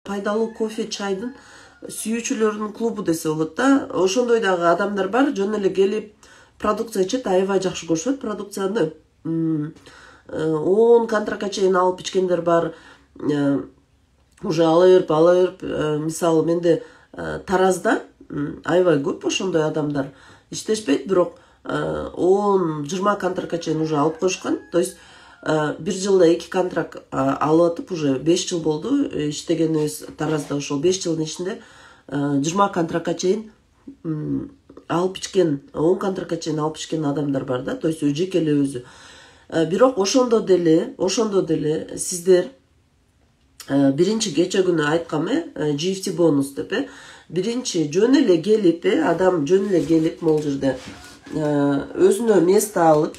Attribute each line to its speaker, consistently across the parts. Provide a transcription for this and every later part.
Speaker 1: пайдалуу кофе чайдын сүйүүчүлөрүнүн клубу десе болот да. Ошондой дагы адамдар бар, жөн эле келип продукция ичет, аябай жакшы көрүшөт продукцияны. 10 контрактка чейин алып ичкендер бар. Уже ала берип, мисалы менде Таразда аябай көп ошондой адамдар иштешпейт, бирок 10-20 контрактка чейин уже алып коюшкан. То есть бир жылда 2 контракт алып атып, уже 5 жыл болду иштегенибиз Таразда. Ошол 5 жылдын ичинде 20 контрактка чейин алып ичкен, 10 контрактка чейин алып ичкен адамдар бар да. То есть жеке эле өзү. Бирок ошондо деле сиздер биринчи кече күнү айткам, GFT бонус деп, биринчи жөн эле келип, адам жөн эле келип могул жерде өзүнө место алып,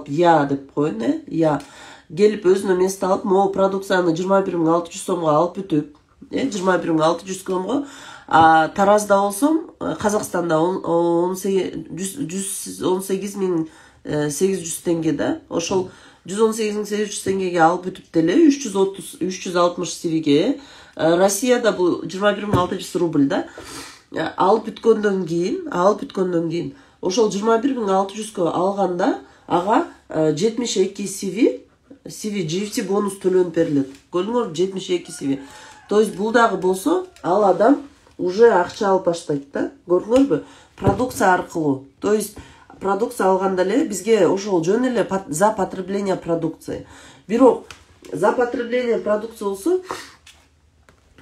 Speaker 1: я деп коюн, я келип өзүнө место алып, могу продукцияны 21600 сомго алып бүтүп, 21600 сомго, Таразда болсом, Казакстанда 118.800 теңге да. Ошол 118.800 теңгеге алып бүтүп деле 360 сивиге, Россияда бул 21600 рубль да. Алып бүткөндөн кийин, ошол 21600 алганда ага 72 CV GFT бонус төлөнүп берилет. Көрдүңөр, 72 CV. То есть бул дагы болсо, ал адам уже акча алып баштайт да. Көрдүңөрбү? Продукция аркылуу. То есть продукция алганда эле бизге ошол жөн эле за потребление продукции. Бирок за потребление продукции болсо,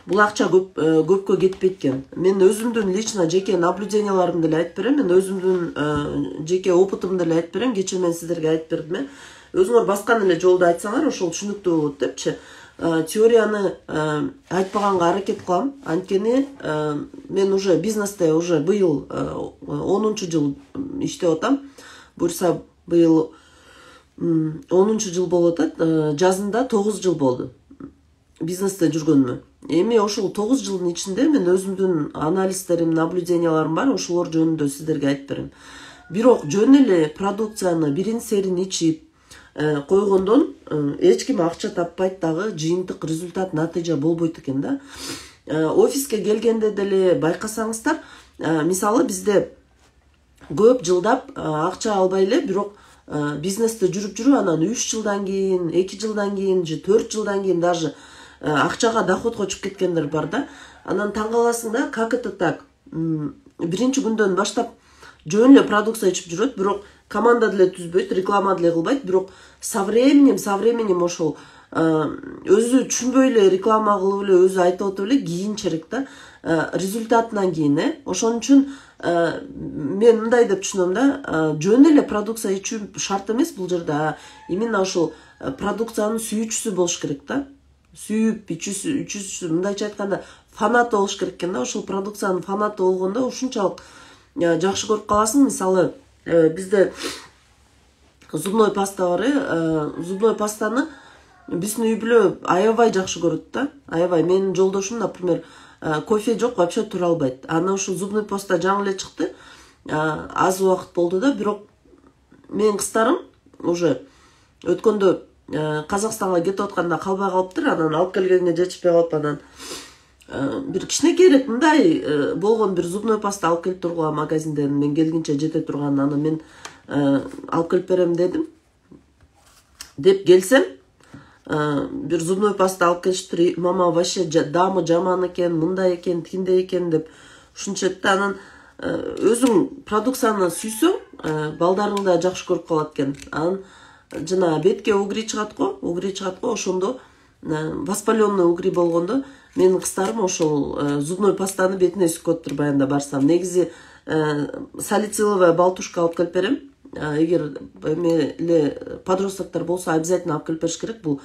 Speaker 1: бул акча көпкө кетпейт экен. Мен өзүмдүн лично жеке наблюденияларымды эле айтып берем, мен өзүмдүн жеке опытымды эле айтып берем. Кечээ мен сиздерге айтып бердим. Өзүңөр баскан эле жолду айтсаңар, ошол түшүнүктүү болот депчи. Теорияны айтпаганга аракет кылам. Анткени мен уже бизнесте уже быйыл 10-чу жыл иштеп атам. Буюрса быйыл 10-чу жыл болуп атат. Жазында 9 жыл болду бизнесте жүргөнүмө. Эми ошол 9 жылдын ичинде мен өзүмдүн анализдерим, наблюденияларым бар, ошолор жөнүндө сиздерге айтып берем. Бирок жөн эле продукцияны бирин серин ичип койгондон эч ким акча таппайт дагы, жыйынтык результат, натыйжа болбойт экен да. Офиске келгенде деле байкасаңыздар, мисалы бизде көп жылдап акча албай эле, бирок бизнесте жүрүп анан 3 жылдан кийин, 2 жылдан кийин же 4 жылдан кийин даже акчага доходко чыгып кеткендер бар да. Анан таң каласың да, как это так? Биринчи күндөн баштап жөн эле продукция ичип жүрөт, бирок команда деле түзбөйт, реклама деле кылбайт, бирок со временем ошол өзү түшүнбөй эле реклама кылып эле, өзү айтып атып эле кийинчерээк да, результатынан кийин, ошон үчүн мен мындай деп түшүнөм да, жөн эле продукция ичүү шарт эмес бул жерде, именно ошол продукциянын сүйүүчүсү болуш керек да. Сүйүп ичүүсү, мындайча айтканда, фанаты болуш керек экен да. Ошол продукциянын фанаты болгондо ушунчалык жакшы көрүп каласың. Мисалы, бизде зубной паста бар, зубной пастаны биздин үй бүлө аябай жакшы көрөт да. Аябай. Менин жолдошум, например, кофе жок, вообще тура албайт. Аны ушул зубной паста жаңы эле чыкты. Аз убакыт болду да, бирок менин кыздарым уже өткөндө Казакстанга кетип атканда калбай калыптыр, анан алып келгенге жетишпей калып, анан бир кичинекейрээк мындай болгон бир зубной паста алып келип тургула магазинден, мен келгинче жете турган, аны мен алып келип берем дедим. Деп келсем, бир зубной паста алып келиштир, мама вообще дамы жаман экен, мындай экен, тигиндей экен деп ушунча да. Анан өзүң продукцияны сүйсөң, балдарың да жакшы көрүп калат экен. Анан жана бетке угри чыгат го, ошондо воспаленный угри болгондо менин кыздарым ошол зубной пастаны бетине сүркөп туруп баянда барсам. Негизи салициловая болтушка алып келип берем. Эгер эле подростоктор болсо, обязательно алып келип бериш керек. Бул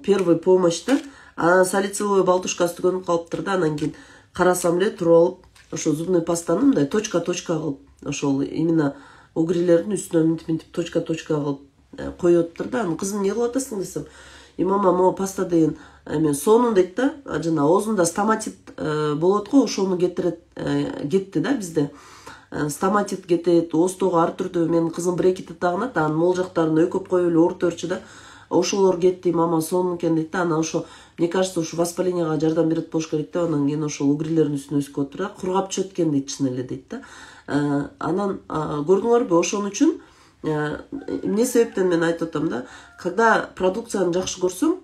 Speaker 1: первый помощь да. Анан салициловая болтушкасы түгөнүп калыптыр да, анан кийин карасам эле туруп алып, ошол зубной пастаны мындай точка-точка кылып, ошол именно угрилердин үстүнө мынтип точка-точка кылып коюптур да. Анан кызым, эмне кылып атасың десем, мама, могу паста деген мен сонун дейт да, жана оозунда стоматит болот го, ошону кетти да бизде. Стоматит кетет, ооздогу ар түрдүү, менин кызым брекети тагынат, анан могул жактарын өйкөп коюп эле ооруп берчү да. Ошолор кетти, мама, сонун экен дейт да. Анан ошо мне кажется, ушу воспалениега жардам берет болуш керек да. Анан кийин ошол угрилердин үстүнө өсүп отур да. Кургап чөт экен дейт, чын эле дейт да. Анан көрдүңөрбү, ошон үчүн эмне себептен мен айтып атам да, когда продукцияны жакшы көрсөң,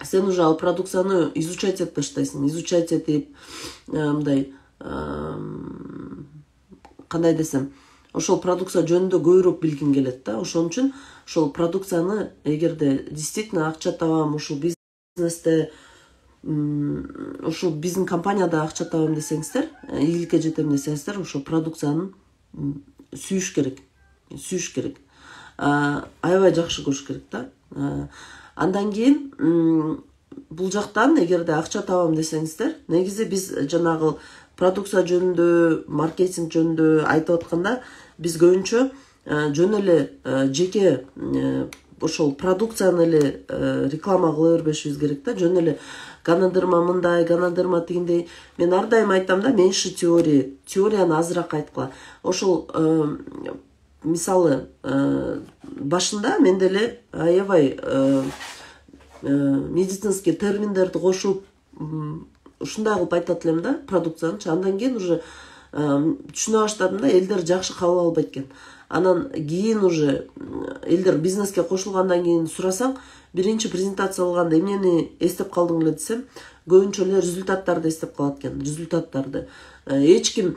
Speaker 1: сен уже ал продукцияны изучать этип баштайсың. Изучать этип, мындай, кандай десем, ошол продукция жөнүндө көбүрөөк билгиң келет да. Ошон үчүн ошол продукцияны эгерде действительно акча табам, ушул бизнесте, ушул биздин компанияда акча табам десеңиздер, ийгиликке жетем десеңиздер, ошол продукцияны сүйүш керек. Сүйүш керек. Аябай жакшы көрүш керек да. Андан кийин бул жактан эгерде акча табам десеңиздер, негизи биз жанагы продукция жөнүндө, маркетинг жөнүндө айтып атканда, биз көбүнчө жөн эле жеке ошол продукцияны эле реклама кыла бербешибиз керек да. Жөн эле ганадырма мындай, ганадырма тигиндей. Мен ар дайым айтам да, меньше теорияны азыраак айткыла. Ошол мисалы башында мен деле аябай медицинский терминдерди кошуп ушундай кылып айтат элем да продукциянычы. Андан кийин уже түшүнө баштадым да, элдер жакшы кабыл албайт экен. Анан кийин уже элдер бизнеске кошулгандан кийин сурасаң, биринчи презентация кылганда эмнени эстеп калдың эле десем, көбүнчө эле результаттарды эстеп калат экен. Результаттарды. Эч ким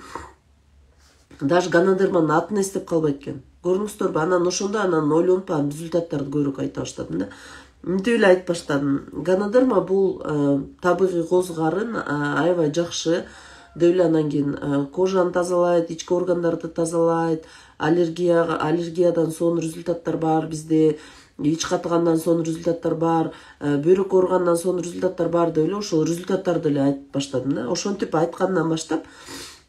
Speaker 1: даже ганадырманын атын эстеп калбайт экен. Көрдүңүздөрбү? Анан ошондо ойлонуп результаттарды көбүрөөк айта баштадым да. Мынтип эле айтып баштадым. Ганадырма бул табигый козгарын аябай жакшы деп эле, анан кийин кожаны тазалайт, ички органдарды тазалайт, аллергиядан сонун результаттар бар бизде, ич катыгандан сонун результаттар бар, бөйрөк ооругандан сонун результаттар бар деп эле ошол результаттарды эле айтып баштадым да. Ошентип айткандан баштап,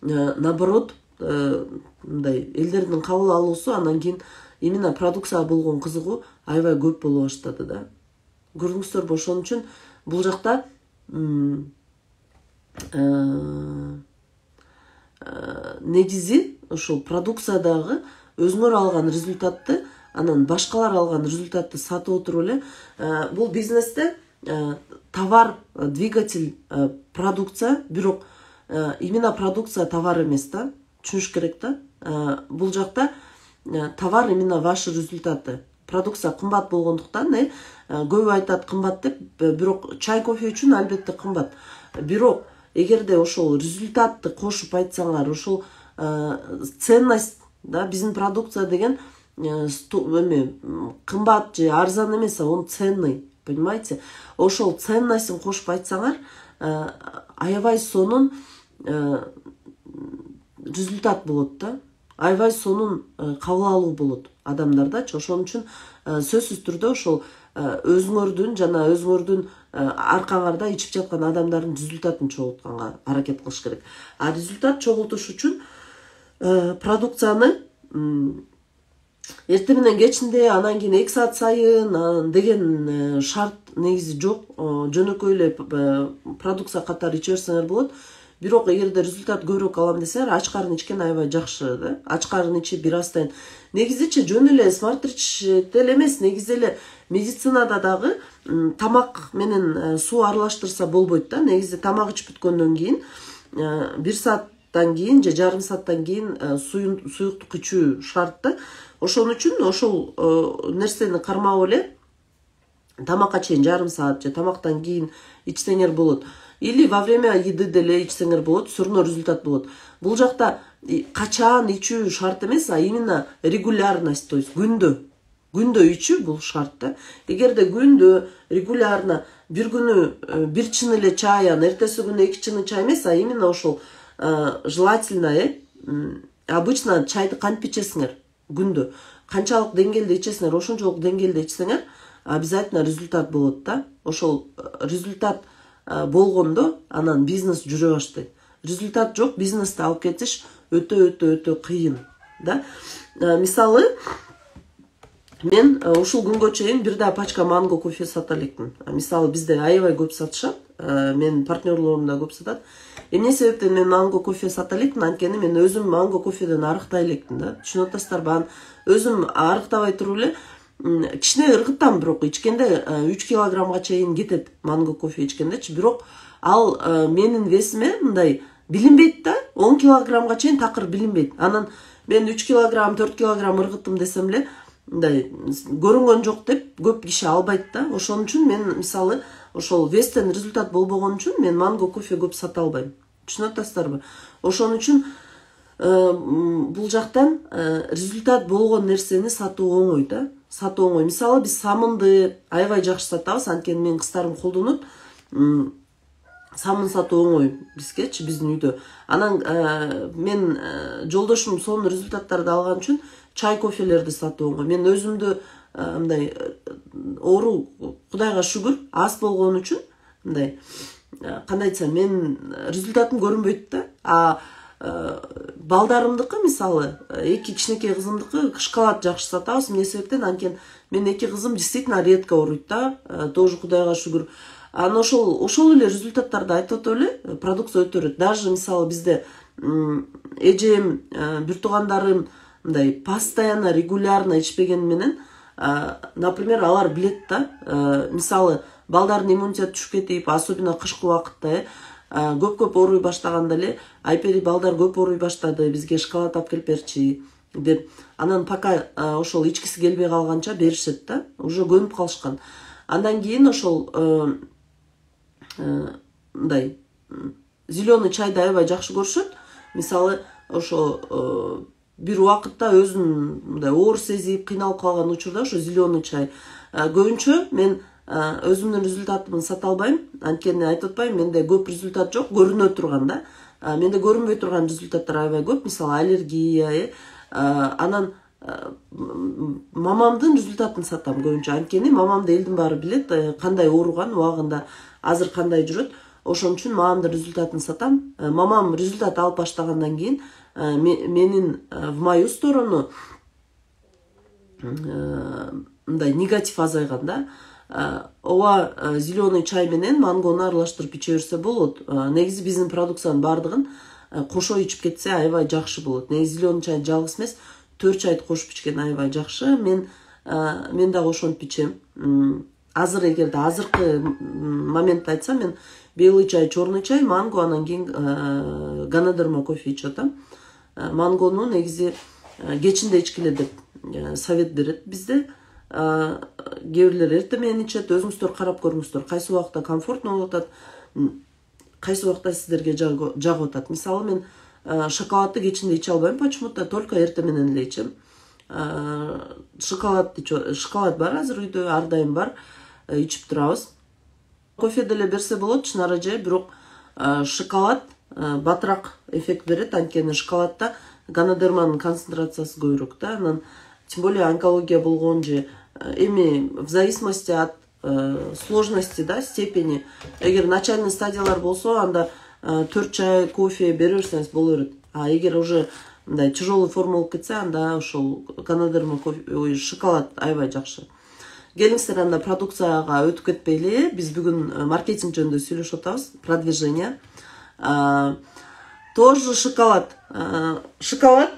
Speaker 1: наоборот, мындай элдердин кабыл алуусу, анан кийин именно продукцияга болгон кызыгуу аябай көп боло баштады да. Көрдүңүздөрбү? Ошон үчүн бул жакта негизи ошол продукциядагы өзүңөр алган результатты, анан башкалар алган результатты сатып отуруп эле, бул бизнесте товар, двигатель, продукция, бирок именно продукция товар эмес да. Түшүнүш керек да. Бул жакта товар именно ваши результаты. Продукция кымбат болгондуктан, көбү айтат кымбат деп, бирок чай, кофе үчүн албетте кымбат. Бирок эгерде ошол результатты кошуп айтсаңар, ошол ценность да, биздин продукция деген кымбат же арзан эмес, он ценный, понимаете? Ошол ценностин кошуп айтсаңар, аябай сонун результат болот да. Аябай сонун кабыл алуу болот адамдардачы. Ошон үчүн сөзсүз түрдө ошол өзүңөрдүн жана өзүңөрдүн аркаңарда ичип жаткан адамдардын результатын чогултканга аракет кылыш керек. Результат чогултуш үчүн продукцияны эртең менен кечинде, анан кийин 2 саат сайын деген шарт негизи жок. Жөнөкөй эле продукция катары иче берсеңер болот. Бирок эгерде результат көбүрөөк алам десеңер, ачкарын ичкен аябай жакшы да. Ачкарын ичип бир астайын. Негизичи жөн эле смартрич эле эмес, негизи эле медицинада дагы тамак менен суу аралаштырса болбойт да. Негизи тамак ичип бүткөндөн кийин 1 сааттан кийин же жарым сааттан кийин суюктук ичүү шарт да. Ошон үчүн ошол нерсени кармап эле тамакка чейин жарым саат же тамактан кийин ичсеңер болот. Или во время еды деле ичсеңер болот, всё равно результат болот. Бул жакта качан ичүү шарт эмес, а именно регулярность, то есть күндө ичүү бул шарт да. Эгерде күндө регулярно бир күнү бир чын эле чай, эртеси күнү 2 чыны чай эмес, а именно ошол желательно обычно чайды кантип ичесиңер күндө, канчалык деңгээлде ичесиңер, ошончолук деңгээлде ичсеңер, обязательно результат болот да. Ошол результат болгондо анан бизнес жүрө баштайт. Результат жок, бизнести алып кетиш өтө кыйын да. Мисалы, мен ушул күнгө чейин бир да пачка манго кофе сата электим. Мисалы, бизде аябай көп сатышат, мен партнерлорум да көп сатат. Эмне себептен мен манго кофе сата электим? Анткени мен өзүм манго кофеден арыктай электим да. Түшүнүп атасыздарбы? Өзүм арыктабай туруп эле кичине ыргыттам, бирок ичкенде 3 килограммга чейин кетет манго кофе ичкендечи. Бирок ал менин весиме мындай билинбейт да, 10 килограммга чейин такыр билинбейт. Анан мен 3 килограмм 4 килограмм ыргыттым десем эле мындай көрүнгөн жок деп көп киши албайт да. Ошон үчүн мен мисалы ошол вестен результат болбогон үчүн мен манго кофе көп сата албайм. Түшүнүп атасыздарбы? Ошон үчүн бул жактан результат болгон нерсени сатуу оңой да. Сатуу оңой. Мисалы биз самынды аябай жакшы сатабыз, анткени менин кыздарым колдонот. Самын сатуу оңой бизгечи, биздин үйдө. Анан мен жолдошум сонун результаттарды алган үчүн чай кофелерди сатуу оңой. Мен өзүмдү мындай оору, Кудайга шүгүр, аз болгон үчүн мындай кандай айтсам, мен результатым көрүнбөйт да. Балдарымдыкы мисалы, эки кичинекей кызымдыкы шоколад жакшы сатабыз. Эмне себептен? Анткени мен эки кызым действительно редко ооруйт да. Тоже Кудайга шүгүр. Анан ошол эле результаттарды айтып атып эле продукция өтөрөт. Даже мисалы бизде эжем, бир туугандарым мындай постоянно, регулярно ичпеген менен, например, алар билет да. Мисалы балдардын иммунитети түшүп кетип, особенно кышкы убакытта көп ооруй баштаганда эле айпери балдар көп ооруй баштады, бизге шоколад алып келип берчи деп. Анан пока ошол ичкиси келбей калганча беришет да. Уже көнүп калышкан. Андан кийин ошол мындай зеленый чайды аябай жакшы көрүшөт. Мисалы ошо бир убакытта өзүн мындай оор сезип, кыйналып калган учурда ошо зеленый чай. Көбүнчө мен өзүмдүн результатымды сата албайм. Анткени айтып атпайм, менде көп результат жок, көрүнө турган да. Менде көрүнбөй турган результаттар аябай көп. Мисалы аллергия, анан мамамдын результатын сатам көбүнчө. Анткени мамамды элдин баары билет, кандай ооруган, убагында азыр кандай жүрөт. Ошон үчүн мамамдын результатын сатам. Мамам результат алып баштагандан кийин менин в мою сторону мындай негатив азайган да. Ооба зеленый чай менен мангону аралаштырып иче берсе болот. Негизи биздин продукциянын баардыгын кошо ичип кетсе аябай жакшы болот. Негизи зеленый чай жалгыз эмес, 4 чайды кошуп ичкен аябай жакшы. Мен дагы ошентип ичем. Азыр эгерде азыркы моментте айтсам, мен белый чай, черный чай, манго, анан кийин Ганадерма кофе ичип атам. Мангону негизи кечинде ичкиле деп совет берет бизде. Кээ бирлер эртең менен ичет, өзүңүздөр карап көрүңүздөр. Кайсы убакта комфортно болуп атат, кайсы убакта сиздерге жагып атат. Мисалы мен шоколадты кечинде иче албайм, почему-то только эртең менен эле ичем. Шоколад бар азыр үйдө, ар дайым бар, ичип турабыз. Кофе деле берсе болот, чынара же, бирок шоколад батыраак эффект берет, анткени шоколадда Ганадерманын концентрациясы көбүрөөк да. Анан тем более онкология болгон же эми в зависимости от сложности, да, степени. Эгер начальный стадиялар болсо, анда 4 чай, кофе бере берсеңиз боло берет. А эгер уже мындай тяжелый форма болуп кетсе, анда ошол Ганадерма кофе, шоколад аябай жакшы. Келиңиздер, анда продукцияга өтүп кетпейли. Биз бүгүн маркетинг жөнүндө сүйлөшүп атабыз, продвижение. Тоже шоколад. Шоколад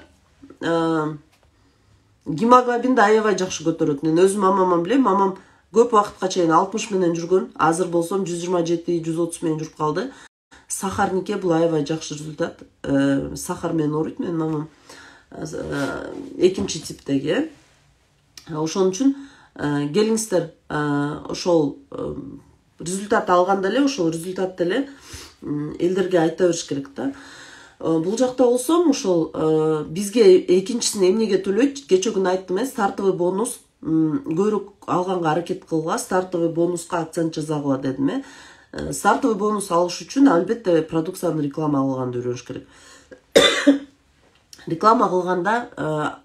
Speaker 1: гемоглобинди аябай жакшы көтөрөт. Мен өзүм мамамдан билем. Мамам көп убакытка чейин 60 менен жүргөн. Азыр болсом 127-130 менен жүрүп калды. Сахарнике бул аябай жакшы результат. Сахар менен ооруйт менин мамам. Экинчи типтеги. Ошон үчүн келиңиздер, ошол результат алганда эле, ошол результатты эле элдерге айта бериш керек да. Бул жакта болсом, ошол бизге экинчисин эмнеге төлөйт? Кече күнү айттым, стартовый бонус көбүрөөк алганга аракет кылгыла, стартовый бонуска акцент жасагыла дедим. Стартовый бонус алыш үчүн албетте продукцияны реклама кылганды үйрөнүш керек. Реклама кылганда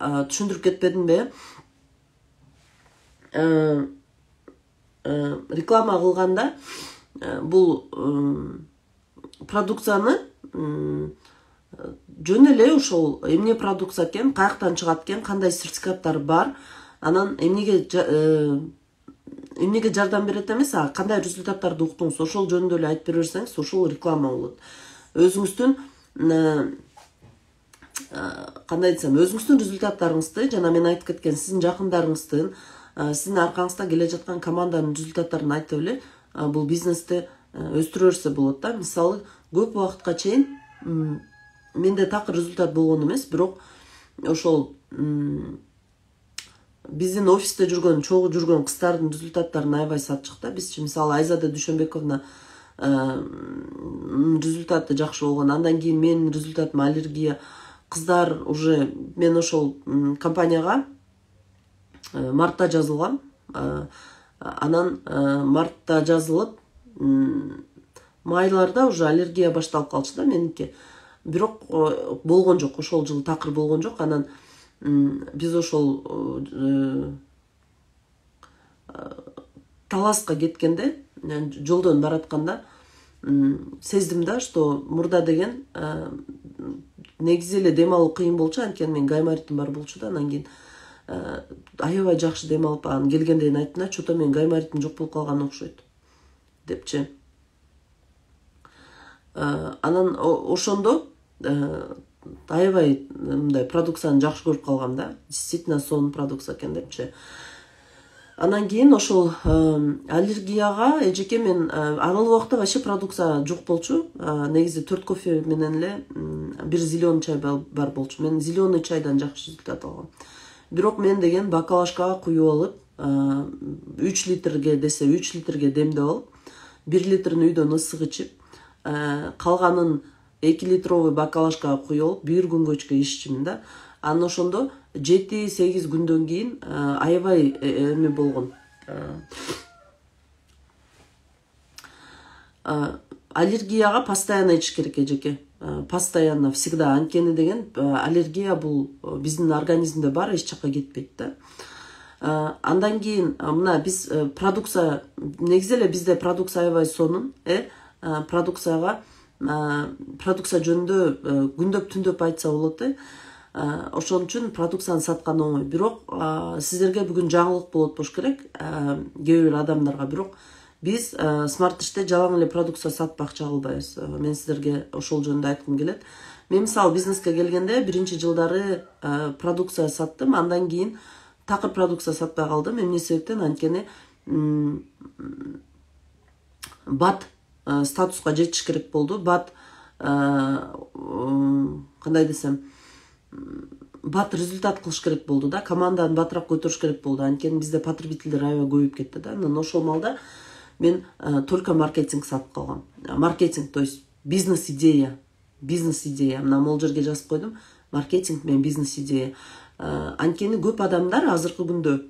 Speaker 1: түшүндүрүп кетпедимби? Реклама кылганда бул продукцияны жөн эле ошол эмне продукция экен, каяктан чыгат экен, кандай сертификаттар бар, анан эмнеге жардам берет эмес, кандай результаттарды уктуңуз, ошол жөнүндө эле айтып бере берсеңиз, ошол реклама болот. Өзүңүздүн кандай айтсам, өзүңүздүн результаттарыңызды, жана мен айтып кеткен сиздин жакындарыңыздын, сиздин аркаңызда келе жаткан команданын результаттарын айтып эле бул бизнести өстүрө берсе болот да. Мисалы көп убакытка чейин менде такыр результат болгон эмес, бирок ошол биздин офисте жүргөн, чогуу жүргөн кыздардын результаттарын аябай сатчык да. Бизчи мисалы Айзада Дүйшөнбековна результаты жакшы болгон. Андан кийин менин результатым аллергия. Кыздар уже мен ошол компанияга мартта жазылгам. Анан мартта жазылып, майларда уже аллергия башталып калчу да меники. Бирок болгон жок, ошол жылы такыр болгон жок. Анан биз ошол Таласка кеткенде, жолдон баратканда сездим да, что мурда деген негизи эле дем алуу кыйын болчу, анткени мен гайморитим бар болчу да. Анан кийин аябай жакшы дем алып, анан келгенден айттым да, чото мен гайморитим жок болуп калган окшойт депчи. Анан ошондо аябай мындай продукцияны жакшы көрүп калгам да. Действительно сонун продукция экен депчи. Анан кийин ошол аллергияга эжеке мен ал убакта вообще продукция жок болчу. Негизи 4 кофе менен эле 1 зеленый чай бар болчу. Мен зеленый чайдан жакшы результат алгам. Бирок мен деген бакалашкага куюп алып, 3 литрге десе 3 литрге демдеп алып, 1 литрин үйдөн ысык ичип, калганын 2 литровый бакалашкага куюп алып, 1 күнгөчкө иччимин да. Анан ошондо 7-8 күндөн кийин аябай эме болгон. Аллергияга постоянно ичиш керек эжеке. Постоянно, всегда. Анткени деген аллергия бул биздин организмде бар, эч жакка кетпейт да. Андан кийин мына биз продукция, негизи эле бизде продукция аябай сонун, продукция жөнүндө күндөп түндөп айтса болот. Ошон үчүн продукцияны саткан оңой. Бирок сиздерге бүгүн жаңылык болот болуш керек, кээ бир адамдарга. Бирок биз Smart иште жалаң эле продукция сатпакчы кылбайбыз. Мен сиздерге ошол жөнүндө айткым келет. Мен мисалы бизнеске келгенде биринчи жылдары продукция саттым, андан кийин такыр продукция сатпай калдым. Эмне себептен? Анткени бат статуска жетиш керек болду. Бат кандай десем, бат результат кылыш керек болду да, команданы батыраак көтөрүш керек болду. Анткени бизде потребительдер аябай көбөйүп кетти да. Анан ошол малда мен только маркетинг сатып калгам. Маркетинг, то есть бизнес идея. Мына могул жерге жазып койдум. Маркетинг мен бизнес идея. Анткени көп адамдар азыркы күндө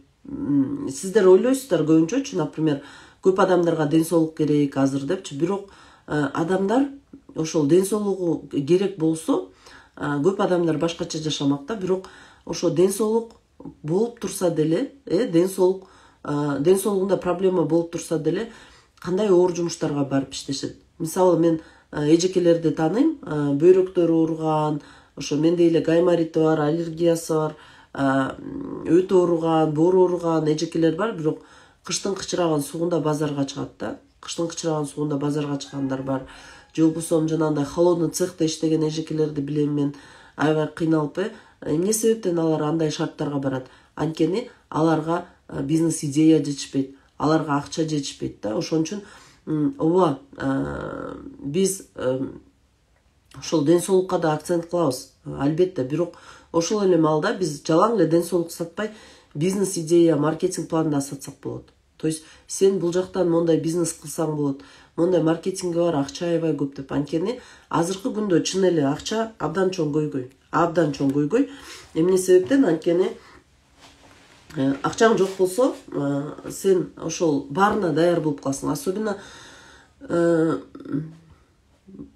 Speaker 1: сиздер ойлойсуздар көбүнчөчү, например, көп адамдарга ден соолук керек азыр депчи. Бирок адамдар ошол ден соолугу керек болсо, көп адамдар башкача жашамак да. Бирок ошо ден соолук болуп турса деле, ден соолугунда проблема болуп турса деле, кандай оор жумуштарга барып иштешет. Мисалы мен эжекелерди тааныйм, бөйрөктөрү ооруган, ошо мендей эле гайморити бар, аллергиясы бар, өтө ооруган, боору ооруган эжекелер бар. Бирок кыштын кычыраган сугунда базарга чыгат да. Кыштын кычыраган сугунда базарга чыгандар бар. Же болбосо жанагындай холодный цехте иштеген эжекелерди билем мен, аябай кыйналып. Эмне себептен алар андай шарттарга барат? Анткени аларга бизнес идея жетишпейт, аларга акча жетишпейт да. Ошон үчүн ооба биз ошол ден соолукка да акцент кылабыз, албетте. Бирок ошол эле маалда биз жалаң эле ден соолук сатпай, бизнес идея, маркетинг планда сатсак болот. То есть сен бул жактан мондай бизнес кылсаң болот, мондай маркетинги бар, акча аябай көп деп. Анткени азыркы күндө чын эле акча абдан чоң көйгөй. Эмне себептен? Анткени акчаң жок болсо, сен ошол баарына даяр болуп каласың. Особенно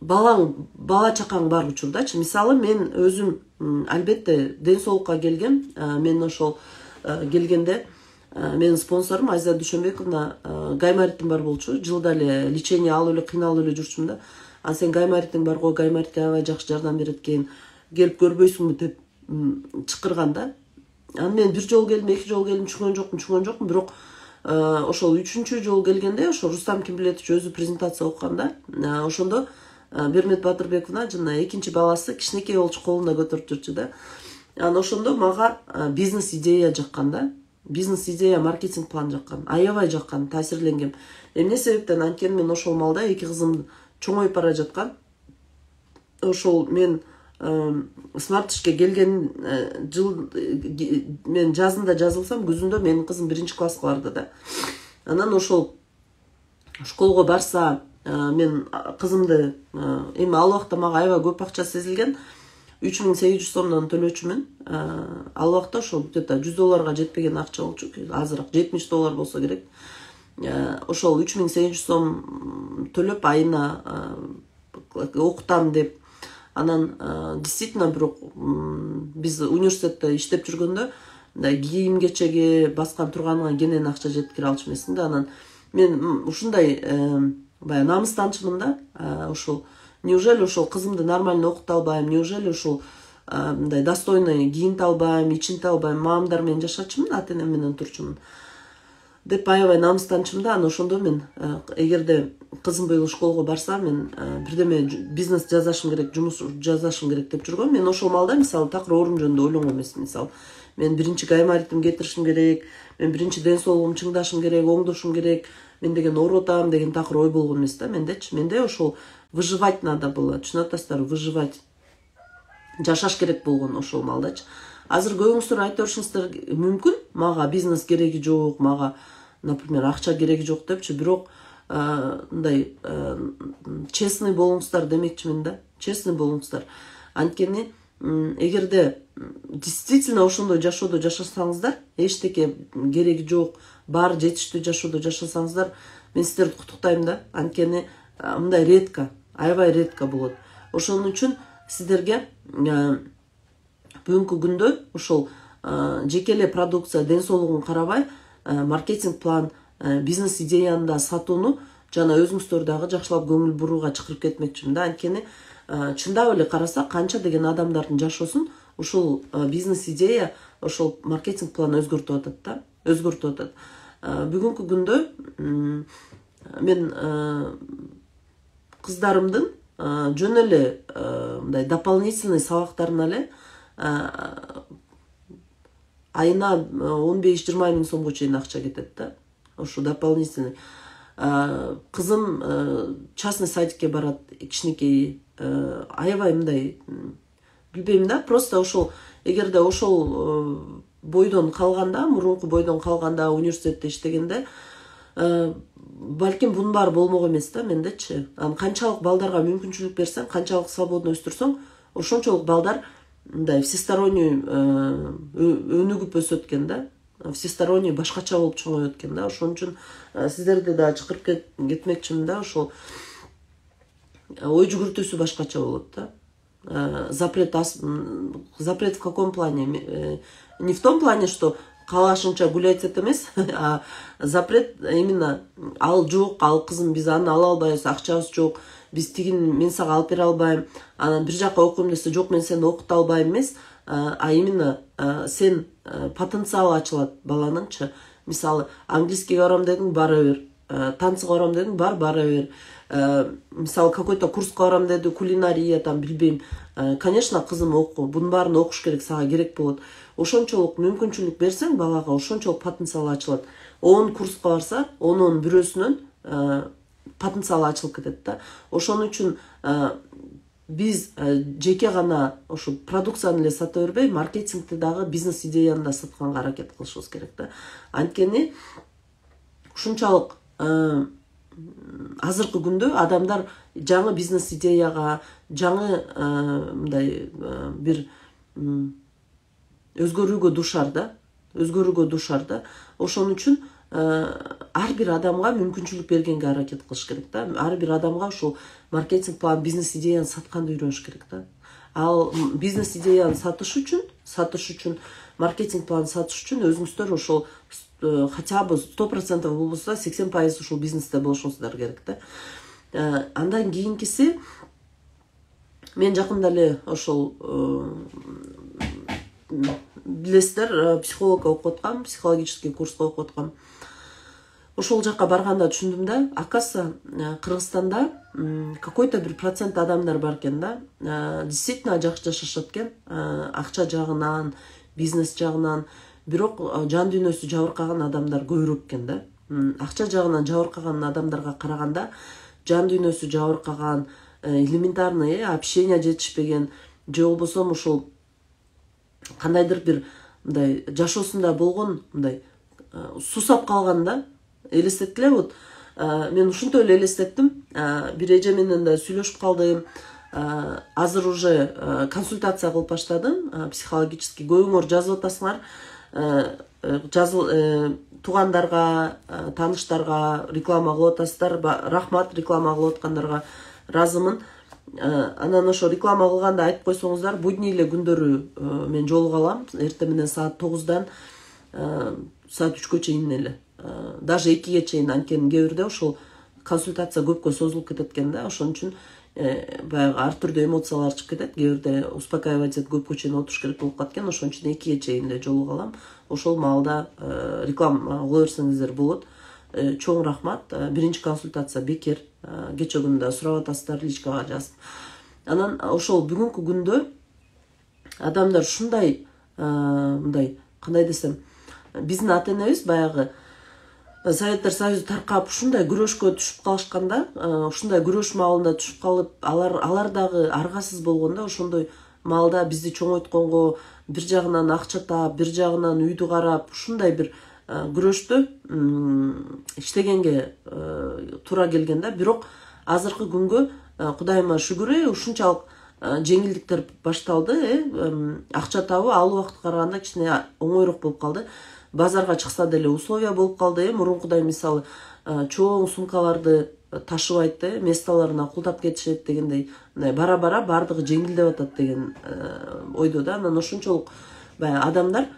Speaker 1: бала чакаң бар учурдачы. Мисалы мен өзүм албетте ден соолукка келгем. Мен ошол келгенде менин спонсорум Айзада Дүйшөнбековна гайморитим бар болчу. Жылда эле лечение алып эле кыйналып эле жүрчүмүн да. А сен гайморитиң бар го, гайморитке аябай жакшы жардам берет экен, келип көрбөйсүңбү деп чакырган да. Анан мен 1 жолу келдим, 2 жолу келдим, түшүнгөн жокмун. Бирок ошол 3-чү жолу келгенде ошо Рустам Кимбилетович өзү презентация окуганда, ошондо Бермет Батырбековна жана экинчи баласы кичинекей болчу, колунда көтөрүп жүрчү да. Анан ошондо мага бизнес идея жаккан да. бизнес идея, маркетинг план жаққан, аябай жаққан, таасирленгем. Эмне себептен анткени мен ошол малда эки кызым чоңоюп бара жаткан. Ошол мен смарт ишке келген жыл мен жазында жазылсам, күзүндө менин кызым 1-класска барды да. Анан ошол школго барса, мен кызымды эми ал убакта мага аябай көп акча сезилген. 3800 сомдон төлөөчүмүн. Ал убакта ошол где-то $100 жетпеген акча болчу. Азыраак $70 болсо керек. Ошол 3800 сом төлөп айына окутам деп. Анан действительно бирок биз университетте иштеп жүргөндө кийим кечеге баскан турганга кенен акча жеткире алчу эмесмин да. Анан мен ушундай баягы намыстанчымын да. Ошол неужели ошол кызымды нормально окута албайм, неужели ошол мындай достойный кийинте албайм, ичинте албайм, мамамдар менен жашачумун, ата-энем менен турчумун деп аябай намыстанчымын да. Анан ошондо мен эгерде кызым быйыл школго барса, мен бирдеме бизнес жазашым керек, жумуш жазашым керек деп жүргөм. Мен ошол малда мисалы такыр орун жөнүндө ойлонгон эмесмин. Мисалы мен биринчи гаймаритим кетиришим керек, мен биринчи ден соолугумду чыңдашым керек, оңдошум керек, мен деген оорутам деген такыр ой болгон эмес да мендечи. Менде ошол выживать надо было, түшүнүп атасыздар, выживать. Жашаш керек болгон ошол малдачы. Азыр көбүңүздөр айта беришиңиздер мүмкүн, мага бизнес кереги жок, мага, например, акча кереги жок депчи, бирок мындай честный болуңуздар демекчимин да, честный болуңуздар. Анткени эгерде действительно ошондой жашоодо жашасаңыздар, эчтеке кереги жок, баары жетиштүү жашоодо жашасаңыздар, мен сиздерди куттуктайм да. Анткени мындай редко, аябай редко болот. Ошон үчүн сиздерге бүгүнкү күндө ошол жеке эле продукция, ден соолугун карабай, маркетинг план, бизнес идеяны да сатууну жана өзүңүздөр дагы жакшылап көңүл бурууга чакырып кетмекчимин да. Анткени чындап эле караса, канча деген адамдардын жашоосун ушул бизнес идея, ошол маркетинг план өзгөртүп атат да, өзгөртүп атат. Бүгүнкү күндө мен кыздарымдын жөн эле мындай дополнительный сабактарына эле айына 15-20 миң сомго чейин акча кетет да. Ошо дополнительный. Кызым частный садикке барат, кичинекей, аябай мындай билбейм да, просто ошол эгерде ошол бойдон калганда, мурунку бойдон калганда, университетте иштегенде балким бунун баары болмок эмес да мендечи. Канчалык балдарга мүмкүнчүлүк берсең, канчалык свободно өстүрсөң, ошончолук балдар мындай всесторонний өнүгүп өсөт экен да. Всесторонний башкача болуп чоңоет экен да. Ошон үчүн сиздерди да чакырып кетмекчимин да. Ошол ой жүгүртүүсү башкача болот да. Запрет в каком плане? Не в том плане, что калашынча гулять эмес, а запрет именно ал жок, ал кызым биз аны ала албайбыз, акчабыз жок, биз тигин мен сага алып бере албайм, анан бир жака окуйм десе жок, мен сени окута албайм эмес, а именно сен потенциалы ачылат баланыңчы. Мисалы английскийге барам дедиң, бара бер, танцыга барам дедиң, бара бер. Мисалы какой-то курска барам деди, кулинария, там билбейм. Конечно, кызым оку, бунун баарын окуш керек, сага керек болот. Ошончолук мүмкүнчүлүк берсең балага, ошончолук потенциал ачылат. 10 курска барса, онун бирөөсүнөн потенциал ачылып кетет да. Ошон үчүн биз жеке гана ошо продукцияны эле сата бербей, маркетингти дагы, бизнес идеяны да сатканга аракет кылышыбыз керек да. Анткени ушунчалык азыркы күндө адамдар жаңы бизнес идеяга, жаңы мындай бир өзгөрүүгө душар да, Ошон үчүн ар бир адамга мүмкүнчүлүк бергенге аракет кылыш керек да. Ар бир адамга ушул маркетинг план, бизнес идеяны сатканды үйрөнүш керек да. Ал бизнес идеяны сатыш үчүн, маркетинг план сатыш үчүн өзүңүздөр ошол хотя бы 100% болбосо 80% ушул бизнесте болушуңуздар керек да. Андан кийинкиси, мен жакында эле ошол билесиздер, психолог окуп аткам, психологический курска окуп аткам. Ошол жака барганда түшүндүм да, акасы Кыргызстанда какой-то бир процент адамдар бар экен да, действительно жакшы жашашат экен, акча жагынан, бизнес жагынан. бирок жан дүйнөсү жабыркаган адамдар көбүрөөк экен да. Акча жагынан жабыркаган адамдарга караганда жан дүйнөсү жабыркаган, элементарный общение жетишпеген, же болбосо ушул кандайдыр бир мындай жашоосунда болгон мындай сусап калган да. Элестеттиле, вот мен ушинтип эле элестеттим. Бир эже менен да сүйлөшүп калдым. Азыр уже консультация кылып баштадым, психологический. Көбүңөр жазып атасыңар, туугандарга, тааныштарга реклама кылып атасыздар. Рахмат, реклама кылып аткандарга ыраазымын. Анан ошо реклама кылганда айтып койсоңуздар, будний эле күндөрү мен жолуга алам. Эртең менен саат 9-дан саат 3-кө чейин эле. Даже 2-ге чейин, анткени кээ бирде ошол консультация көпкө созулуп кетет экен да. Ошон үчүн баягы ар түрдүү эмоциялар чыгып кетет. Кээ бирде успокаивать этип көпкө чейин отуруш керек болуп калат экен. Ошон үчүн 2-ге чейин эле жолуга алам. Ошол маалда реклама кыла берсеңиздер болот. Чоң рахмат. Биринчи консультация бекер. Кече күндө сурап атасыздар, личкага жазып. Анан ошол бүгүнкү күндө адамдар ушундай мындай, кандай десем, биздин ата-энебиз баягы Советтер Союзу таркап ушундай күрөшкө түшүп калышканда, ушундай күрөш маалында түшүп калып, алар дагы аргасыз болгондо, ошондой маалда бизди чоңойтконго бир жагынан акча таап, бир жагынан үйдү карап, ушундай бир күрөштө иштегенге туура келген да. Бирок азыркы күнгө Кудайыма шүгүр, ушунчалык жеңилдиктер башталды. Акча табуу ал убакытка караганда кичине оңойрок болуп калды. Базарга чыкса деле условия болуп калды. Мурункудай мисалы чоң сумкаларды ташыбайт, месталарына култап кетишет дегендей, бара-бара бардыгы жеңилдеп атат деген ойдо да. Анан ошончолук адамдар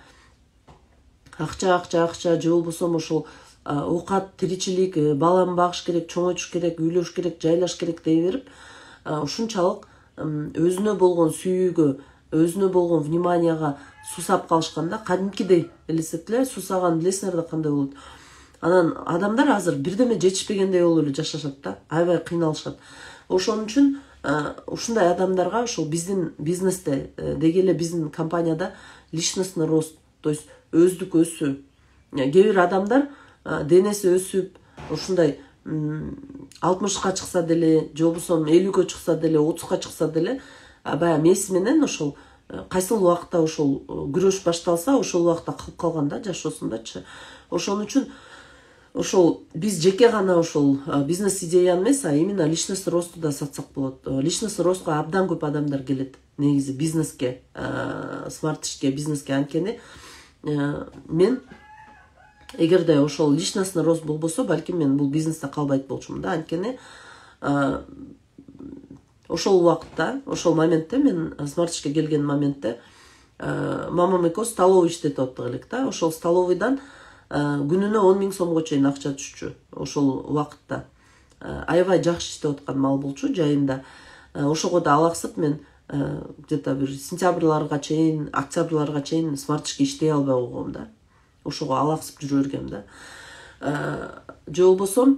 Speaker 1: акча же болбосо ошол оокат, тиричилик, баланы багыш керек, чоңойтуш керек, үйлөш керек, жайлаш керек дей берип, ушунчалык өзүнө болгон сүйүүгө, өзүнө болгон вниманияга сусап калышканда, кадимкидей элестеттиле, сусаган билесиңер да кандай болот. Анан адамдар азыр бирдеме жетишпегендей болуп эле жашашат да, аябай кыйналышат. Ошон үчүн ушундай адамдарга ошол биздин бизнесте, деги эле биздин компанияда личностный рост, то есть өздүк өсүү. Кээ бир адамдар денеси өсүп, ушундай 60-ка чыкса деле, же болбосо 50-кө чыкса деле, 30-ка чыкса деле, баягы меси менен ошол кайсыл убакытта ошол күрөш башталса, ошол убакытта калып калган да жашоосундачы. Ошон үчүн ошол биз жеке гана ошол бизнес идеяны эмес, а именно личностный росту да сатсак болот. Личностный ростко абдан көп адамдар келет негизи бизнеске, смарт-ишке, бизнеске. Анткени мен эгерде ошол личностный рост болбосо, балким мен бул бизнесте калбайт болчумун да. Анткени ошол убакытта, ошол моментте, мен смарт-ишке келген моментте мамам экөөбүз столовый иштетип аттык элек да. Ошол столовыйдан күнүнө 10 000 сомго чейин акча түшчү. Ошол убакытта аябай жакшы иштеп аткан мал болчу жайында. Ошого да алаксып мен где-то бир сентябрларга чейин, октябрларга чейин смарт-ишке иштей албай койгом да. Ошого алаксып жүрө бергем да. Же болбосо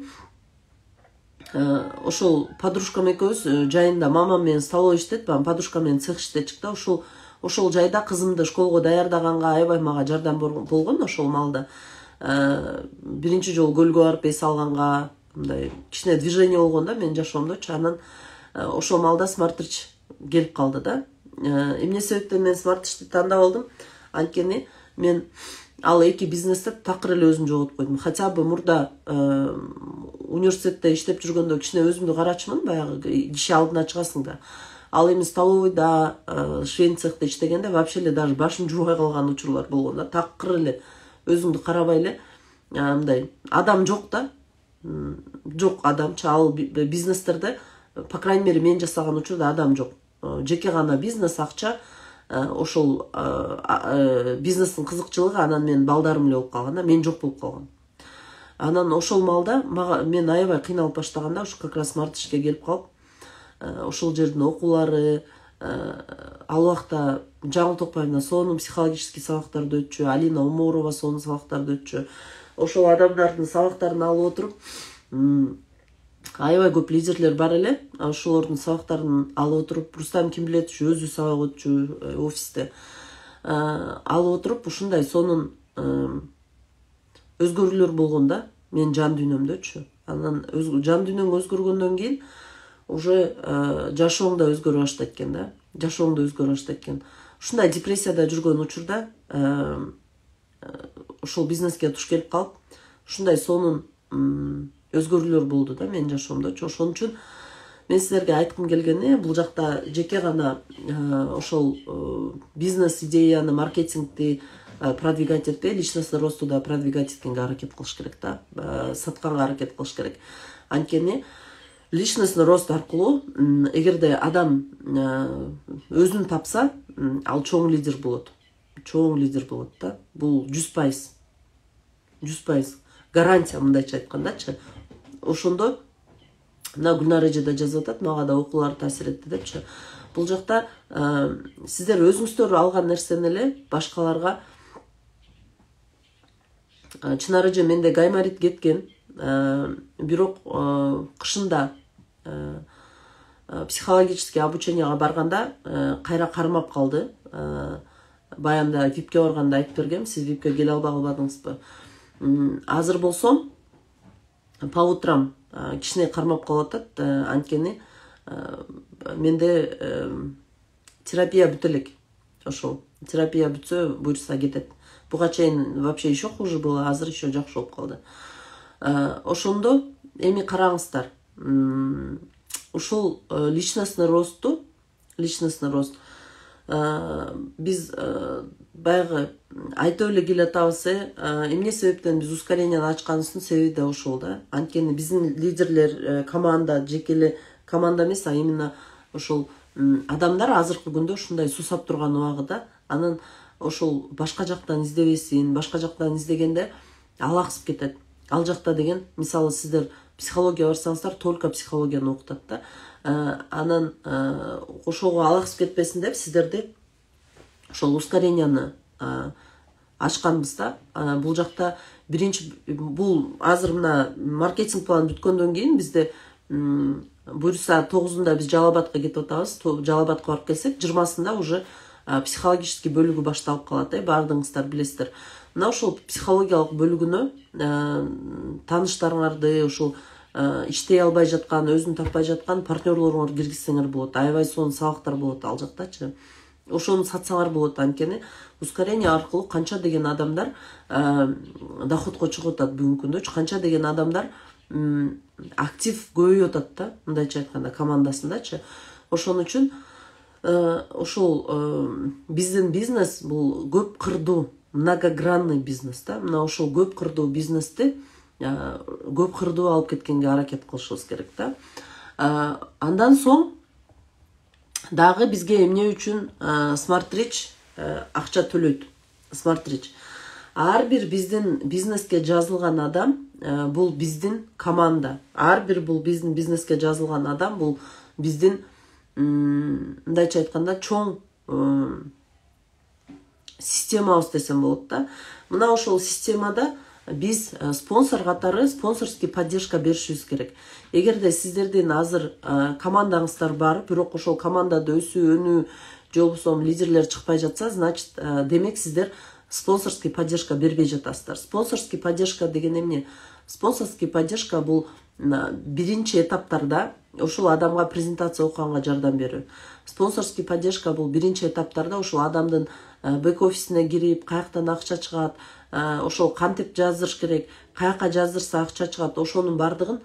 Speaker 1: ошол подружкам экөөбүз жайында, мамам менен столовый иштетип, подружкам менен цех иштечик да. Ошол жайда кызымды школго даярдаганга аябай мага жардам болгон ошол маалда. Биринчи жолу көлгө барып эс алганга мындай кичине движение болгон да менин жашоомдочу. Анан ошол маалда смарт-иш келип калды да. Эмне себептен мен смарт-ишти тандап алдым? Анткени мен ал эки бизнесте такыр эле өзүмдү жоготуп койдум. Хотя бы мурда университетте иштеп жүргөндө кичине өзүмдү карачумун, баягы киши алдына чыгасың да. Ал эми столовыйда, швейн цехте иштегенде вообще эле даже башым жуубай калган учурлар болгон да. Такыр эле өзүңдү карабай эле мындай адам жок да. Жок адамчы ал бизнестерде, по крайней мере мен жасаган учурда адам жок. Жеке гана бизнес, акча, ошол бизнестин кызыкчылыгы анан менин балдарым эле болуп калган да, мен жок болуп калгам. Анан ошол маалда мен аябай кыйналып баштаганда, ушу как раз смарт-ишке келип калып, ошол жердин окуулары, ал убакта Жаңыл Токпаевна сонун психологический сабактарды өтчү, Алина Уморова сонун сабактарды өтчү. Ошол адамдардын сабактарын алып отуруп, аябай көп лидерлер бар эле. Ошолордун сабактарын алып отуруп, Рустам Кимбилетович өзү сабак өтчү офисте. Алып отуруп, ушундай сонун өзгөрүүлөр болгондо мен жан дүйнөмдөчү. Анан жан дүйнөң өзгөргөндөн кийин уже жашооң да өзгөрө баштайт экен да. Жашооң да өзгөрө баштайт экен. Ушундай депрессияда жүргөн учурда ошол бизнеске туш келип калып, ушундай сонун өзгөрүүлөр болду да менин жашоомдочу. Ошон үчүн мен силерге айткым келгени, бул жакта жеке гана ошол бизнес идеяны, маркетингди продвигать этпей, личностный росту да продвигать эткенге аракет кылыш керек да, сатканга аракет кылыш керек. Анткени личностный рост аркылуу эгерде адам өзүн тапса, ал чоң лидер болот. Чоң лидер болот да. Бул 100%. 100% гарантия, мындайча айткандачы. Ошондо мына Гүлнар эже да жазып атат, мага да окуулар таасир этти депчи. Бул жакта сиздер өзүңүздөр алган нерсени эле башкаларга, Чынар эже менде гайморит кеткен, бирок кышында психологический обученияга барганда кайра кармап калды. Баянда випке барганда айтып бергем, сиз випке келе албай калбадыңызбы? Азыр болсом по утрам кичине кармап калып атат, анткени менде терапия бүтө элек. Ошол терапия бүтсө буюрса кетет. Буга чейин вообще еще хуже было, азыр еще жакшы болуп калды. Ошондо эми караңыздар, ушул личностный рост, биз баягы айтып эле келатабыз, эмне себептен биз ускоренияны ачканыбыздын себеби да ошол да. Анткени биздин лидерлер, команда, жеке эле команда эмес, а именно ошол адамдар азыркы күндө ушундай сусап турган убагыда, анан ошол башка жактан издебесин, башка жактан издегенде алаксып кетет. Ал жакта деген, мисалы сиздер психология барсаңыздар, только психологияны окутат да. Анан ошого алаксып кетпесин деп сиздерди ошол ускоренияны ачканбыз да. Бул жакта биринчи, бул азыр мына маркетинг план бүткөндөн кийин бизде буюрса 9-унда биз Жалал Абадка кетип атабыз. Жалал Абадка барып келсек, 20-сында уже психологический бөлүгү башталып калат, баардыгыңыздар билесиздер. Мына ошол психологиялык бөлүгүнө тааныштарыңарды, ошол иштей албай жаткан, өзүн таппай жаткан партнерлоруңар киргизсеңер болот. Аябай сонун сабактар болот ал жактачы. Ошону сатсаңар болот, анткени ускорение аркылуу канча деген адамдар доходко чыгып атат бүгүнкү күндө, канча деген адамдар актив көбөйүп атат да, мындайча айтканда командасындачы. Ошон үчүн ошол биздин бизнес бул көп кырдуу, многогранный бизнес да. Мына ошол көп кырдуу бизнести көп кырдуу алып кеткенге аракет кылышыбыз керек да. Андан соң дагы бизге эмне үчүн Smart Rich акча төлөйт. Smart Rich ар бир биздин бизнеске жазылган адам, бул биздин команда. Ар бир бул биздин бизнеске жазылган адам, бул биздин мындайча айтканда чоң системабыз десем болот да. Мына ошол системада биз спонсор катары спонсорский поддержка беришибиз керек. Эгерде сиздердин азыр командаңыздар бар, бирок ошол командада өсүү, өнүү, же болбосо лидерлер чыкпай жатса, значит, демек сиздер спонсорский поддержка бербей жатасыздар. Спонсорский поддержка деген эмне? Спонсорский поддержка бул биринчи этаптарда ошол адамга презентация окуганга жардам берүү. Спонсорский поддержка бул биринчи этаптарда ошол адамдын бек-офисине кирип, каяктан акча чыгат, ошол кантип жаздырыш керек, каяка жаздырса акча чыгат, ошонун бардыгын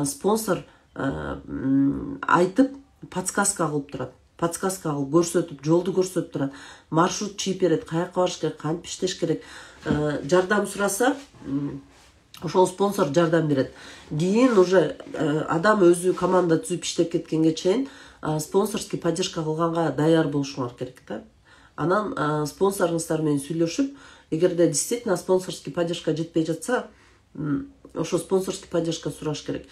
Speaker 1: спонсор айтып, подсказка кылып турат. Подсказка кылып көрсөтүп, жолду көрсөтүп турат. Маршрут чийип берет, каяка барыш керек, кантип иштеш керек. Жардам сураса, ошол спонсор жардам берет. Кийин уже адам өзү команда түзүп иштеп кеткенге чейин спонсорский поддержка кылганга даяр болушуңар керек да. Анан спонсоруңуздар менен сүйлөшүп, эгерде действительно спонсорский поддержка жетпей жатса, ошо спонсорский поддержка сураш керек.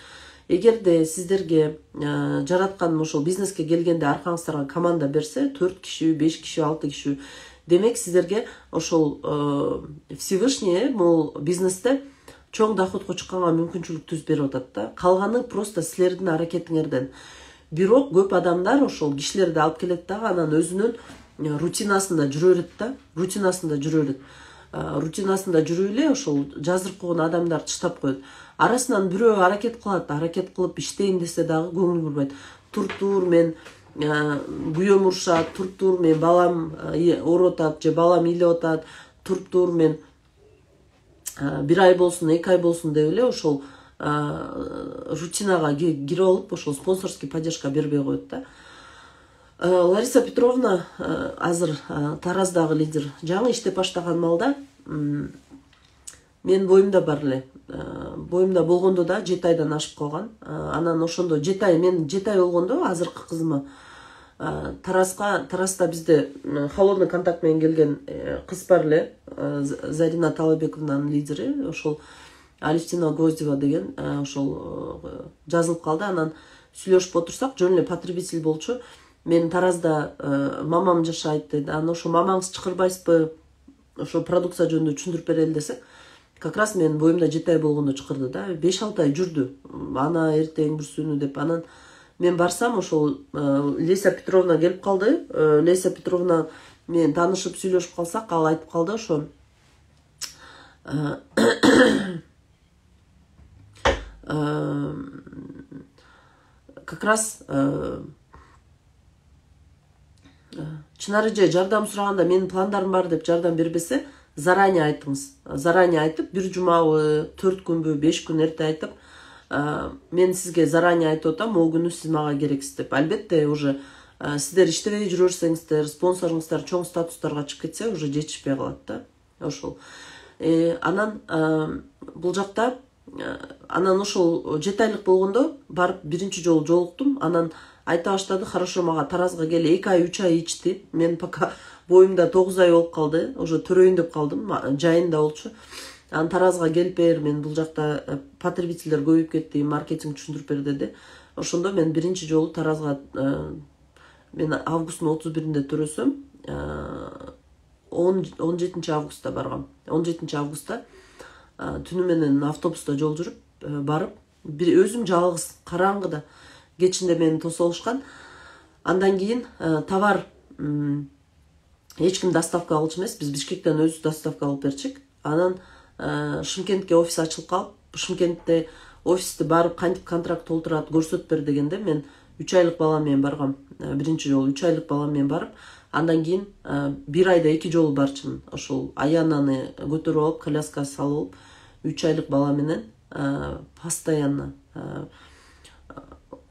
Speaker 1: Эгерде сиздерге жараткан ошол бизнеске келгенде аркаңыздарга команда берсе, 4 киши, 5 киши, 6 киши, демек сиздерге ошол Всевышний бул бизнесте чоң доходко чыкканга мүмкүнчүлүк түзүп берип атат да. Калганы просто силердин аракетиңерден. Бирок көп адамдар ошол кишилерди алып келет дагы, анан өзүнүн рутинасында жүрө берет да, рутинасында жүрө берет. рутинасында жүрүп эле ошол жаздырып койгон адамдарды штап коет. Арасынан бирөө аракет кылат, аракет кылып иштейин десе дагы көңүл бурбайт. Тур мен күйөөм урушат, тур мен балам ооруп атат же балам ыйлап атат, тур мен бир ай болсун, 2 ай болсун деп эле ошол рутинага кирип алып, ошол спонсорский поддержка бербей коет да. Лариса Петровна азыр Тараздагы лидер. Жаңы иштеп баштаган малда мен боюмда бар эле. Боюмда болгондо да 7 айдан ашып калган. Анан ошондо 7 ай, мен 7 ай болгондо азыркы кызыма Таразда бизде холодный контакт менен келген кыз бар эле, Зарина Талабековнанын лидери, ошол Алевтина Гвоздева деген ошол жазылып калды. Анан сүйлөшүп отурсак, жөн эле потребитель болчу. Мен Таразда мамам жашайт деди. Анан ошо мамаңыз чакырбайсызбы? Ошо продукция жөнүндө түшүндүрүп берели десек, как раз мен боюмда 7 ай болгондо чакырды да. 5-6 ай жүрдү. Ана эртең бүрсүүнү деп. Анан мен барсам, ошол Леся Петровна келип калды. Леся Петровна мен таанышып сүйлөшүп калсак, ал айтып калды ошо как раз Чынар эже жардам сураганда менин пландарым бар деп жардам бербесе, заранее айтыңыз. Заранее айтып, 1 жумабы, 4 күнбү, 5 күн эрте айтып, мен сизге заранее айтып атам, могу күнү сиз мага керексиз деп. Албетте, уже сиздер иштебей жүрө берсеңиздер, спонсоруңуздар чоң статустарга чыгып кетсе, уже жетишпей калат да. Ошол. Анан бул жакта анан ошол 7 айлык болгондо барып биринчи жолу жолуктум. Анан айта баштады, хорошо, мага Таразга кел, 2 ай, 3 ай ичти. Мен пока боюмда 9 ай болуп калды. Уже төрөйүн деп калдым, жайында болчу. Анан Таразга келип бер, мен бул жакта потребительдер көбөйүп кетти, маркетинг түшүндүрүп бер деди. Ошондо мен биринчи жолу Таразга мен августтун 31-inde төрөсөм, 17 августта баргам. 17 августта түнү менен автобуста жол жүрүп, барып, өзүм жалгыз, караңгыда, кечинде мени тосуп алышкан. Андан кийин товар эч ким доставка кылчу эмес, биз Бишкектен өзүбүз доставка кылып берчик. Анан Шымкентке офис ачылып калып, Шымкентте офисти барып кантип контракт толтурат көрсөтүп бер дегенде, мен 3 айлык балам менен баргам. Биринчи жолу 3 айлык балам менен барып, андан кийин 1 айда 2 жолу барчымын. Ошол Аянаны көтөрүп алып, коляска салып алып, 3 айлык бала менен постоянно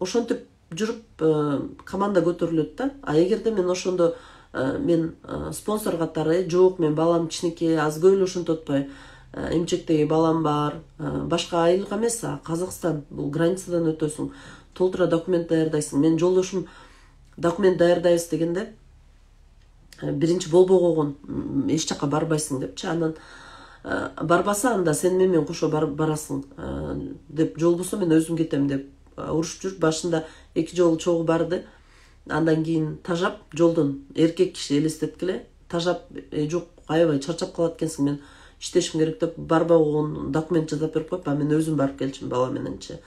Speaker 1: ошентип жүрүп команда көтөрүлөт да. Эгерде мен ошондо мен спонсор катары жок, мен балам кичинекей, аз көп эле ошентип атпай, эмчектеги балам бар, башка айылга эмес, Казакстан, бул границадан өтөсүң, толтура документ даярдайсың. Мен жолдошум документ даярдайбыз дегенде, биринчи болбой койгон, эч жака барбайсың депчи. Анан барбаса, анда сен менен кошо барасың деп, жолбосо мен өзүм кетем деп урушуп жүрүп, башында 2 жолу чогуу барды. Андан кийин тажап, жолдон эркек киши элестеткиле, тажап, жок, аябай чарчап калат экенсиң, мен иштешим керек деп, барбай койгон документ жазап берип коюп, мен өзүм барып келчим бала мененчи.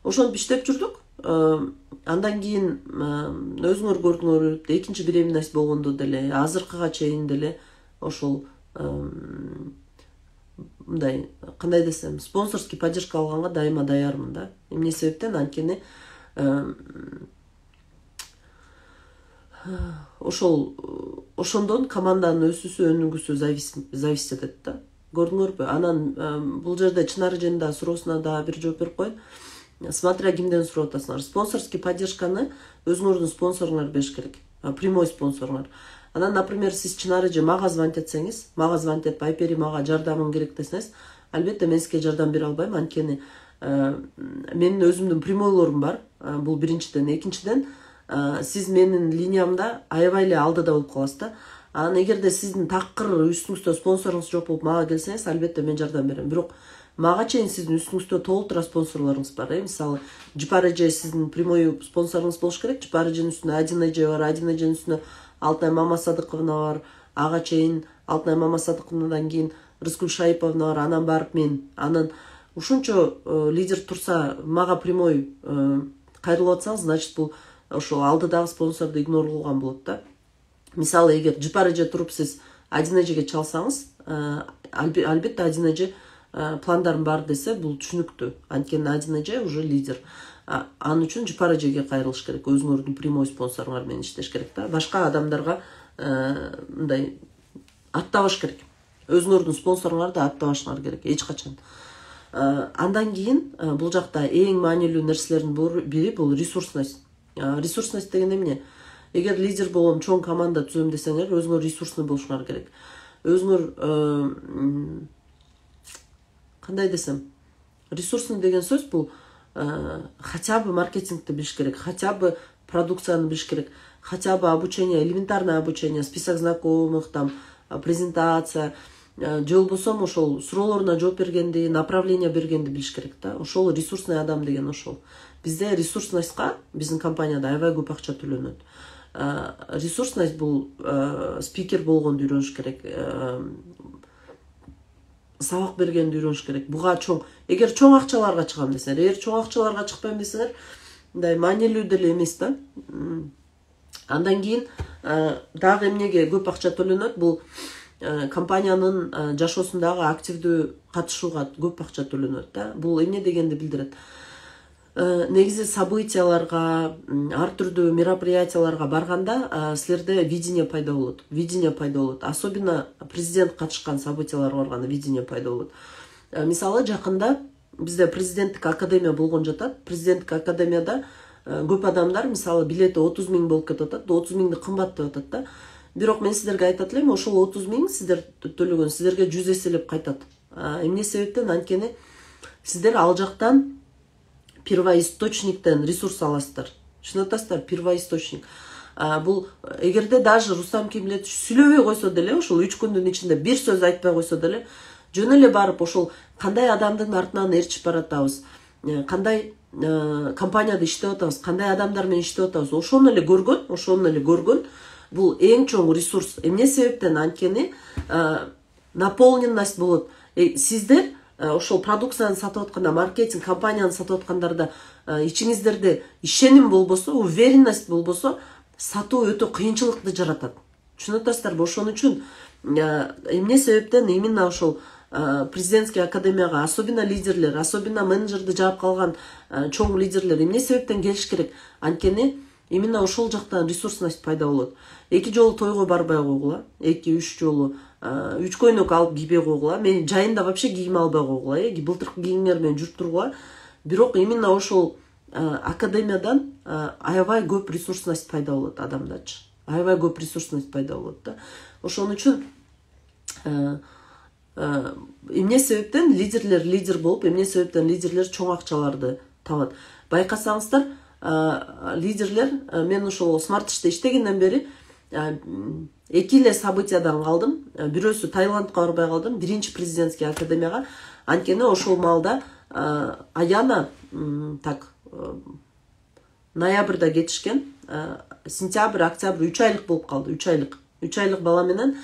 Speaker 1: Ошентип иштеп жүрдүк. Андан кийин өзүңөр көрдүңөр, экинчи беременность болгондо деле, азыркыга чейин деле ошол мындай, кандай десем, спонсорский поддержка алганга дайыма даярмын да. Эмне себептен? Анткени ошондон команданын өсүүсү, өнүгүүсү зависит этет да. Көрдүңөрбү? Анан бул жерде Чынар эженин да суроосуна да бир жооп берип коеюн. Смотря кимден сурап атасыңар. Спонсорский поддержканы өзүңөрдүн спонсоруңар бериш керек. Прямой спонсоруңар. Анан, например, сиз Чынар эже мага звонить этсеңиз, мага звонить этип, Айпери мага жардамың керек десеңиз, албетте мен сизге жардам бере албайм. Анткени менин өзүмдүн прямойлорум бар. Бул биринчиден, экинчиден, сиз менин линиямда аябай эле алдыда болуп каласыз да. Анан эгерде сиздин такыр үстүңүздө спонсоруңуз жок болуп мага келсеңиз, албетте мен жардам берем. Бирок мага чейин сиздин үстүңүздө толтура спонсорлоруңуз бар. Мисалы, Жыпар эже сиздин прямой спонсоруңуз болуш керек. Жыпар эженин үстүнө Адина эже бар, Адина эженин үстүнө Алтынай Мама Садыковна бар, ага чейин Алтынай Мама Садыковнадан кийин Рыскүл Шайыповна бар, анан барып мен. Анан ушунчо лидер турса, мага прямой кайрылып атсаңыз, значит бул ошол алдыдагы спонсорду игнор кылган болот да. Мисалы, эгер Жыпар эже туруп сиз Адина эжеге чалсаңыз, албетте адин эже пландарым бар десе, бул түшүнүктүү. Анткени адин эже уже лидер. Анын үчүн Жапар эжеге кайрылыш керек. Өзүңөрдүн прямой спонсоруңар менен иштеш керек да. Башка адамдарга мындай аттабаш керек. Өзүңөрдүн спонсоруңарды аттабашыңар керек эч качан. Андан кийин бул жакта эң маанилүү нерселердин бири бул ресурсность. Ресурсность деген эмне? Эгер лидер болом, чоң команда түзөм десеңер, өзүңөр ресурсный болушуңар керек. Өзүңөр кандай десем, ресурсный деген сөз бул хотя бы маркетингти билиш керек, хотя бы продукцияны билиш керек, хотя бы обучение, элементарное обучение, список знакомых, там презентация, же болбосо ошол суроолоруна жооп бергенди, направление бергенди билиш керек да. Ошол ресурсный адам деген ошол. Бизде ресурсностька биздин компанияда аябай көп акча төлөнөт. Ресурсность бул спикер болгонду үйрөнүш керек, сабак бергенди үйрөнүш керек. Буга чоң, эгер чоң акчаларга чыгам десеңер, эгер чоң акчаларга чыкпайм десеңер, мындай маанилүү деле эмес да. Андан кийин дагы эмнеге көп акча төлөнөт? Бул компаниянын жашоосундагы активдүү катышууга көп акча төлөнөт да. Бул эмне дегенди билдирет? Негизи событияларга, ар түрдүү мероприятияларга барганда силерде видение пайда болот. Видение пайда болот. Особенно президент катышкан событияларга барганда видение пайда болот. Мисалы жакында бизде президенттик академия болгон жатат. Президенттик академияда көп адамдар, мисалы билети 30 000 болуп кетип атат, 30 000ди кымбат деп атат да. Бирок мен сиздерге айтат элем, ошол 30 000 сиздер төлөгөн, сиздерге 100 эселеп кайтат. Эмне себептен? Анткени сиздер ал жактан первоисточниктен ресурс аласыздар. Түшүнүп атасыздар? Первоисточник. Бул эгерде даже Рустам Кемлетович сүйлөбөй койсо деле, ошол 3 күндүн ичинде бир сөз айтпай койсо деле, жөн эле барып ошол кандай адамдын артынан ээрчип баратабыз, кандай компанияда иштеп атабыз, кандай адамдар менен иштеп атабыз, ошону эле көргөн, бул эң чоң ресурс. Эмне себептен? Анткени наполненность болот. Сиздер ошол продукцияны сатып атканда, маркетинг компанияны сатып аткандарда ичиңиздерде ишеним болбосо, уверенность болбосо, сатуу өтө кыйынчылыкты жаратат. Түшүнүп атасыздарбы? Ошон үчүн эмне себептен именно ошол президентский академияга, особенно лидерлер, особенно менеджерди жаап калган чоң лидерлер эмне себептен келиш керек? Анткени именно ошол жактан ресурсность пайда болот. 2 жолу тойго барбай койгула, 2-3 жолу 3 көйнөк алып кийбей койгула. Мен жайында вообще кийим албай койгула, былтыркы кийимдер менен жүрүп тургула. Бирок именно ошол академиядан аябай көп ресурсность пайда болот адамдачы. Аябай көп ресурсность пайда болот да. Ошон үчүн эмне себептен лидерлер лидер болуп, эмне себептен лидерлер чоң акчаларды табат? Байкасаңыздар, лидерлер, мен ошол смартиште иштегенден бери 2 эле событиядан калдым. Бирөөсү Таиландка барбай калдым, 1-чи президентский академияга. Анткени ошол маалда Аяна так ноябрда кетишкен, сентябрь, октябрь 3 айлык болуп калды, 3 айлык бала менен.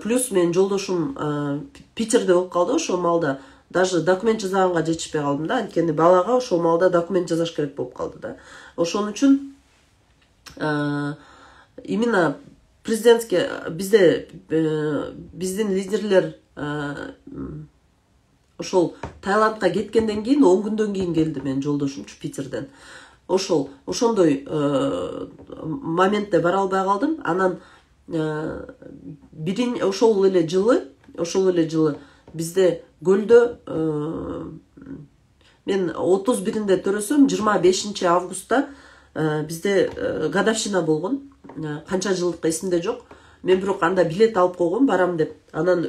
Speaker 1: Плюс мен жолдошум Питерде болуп калды, ошол маалда даже документ жазаганга жетишпей калдым да, анткени балага ошол маалда документ жазаш керек болуп калды да. Ошон үчүн именно президентский бизде биздин лидерлер ошол Таиландка кеткенден кийин 10 күндөн кийин келди менин жолдошумчу Питерден. Ошондой моментте бара албай калдым. Анан ошол эле жылы бизде көлдө мен 31-нде төрөсөм, 25 августта бизде годовщина болгон. Канча жылдык эсимде жок. Мен бирок анда билет алып койгом, барам деп. Анан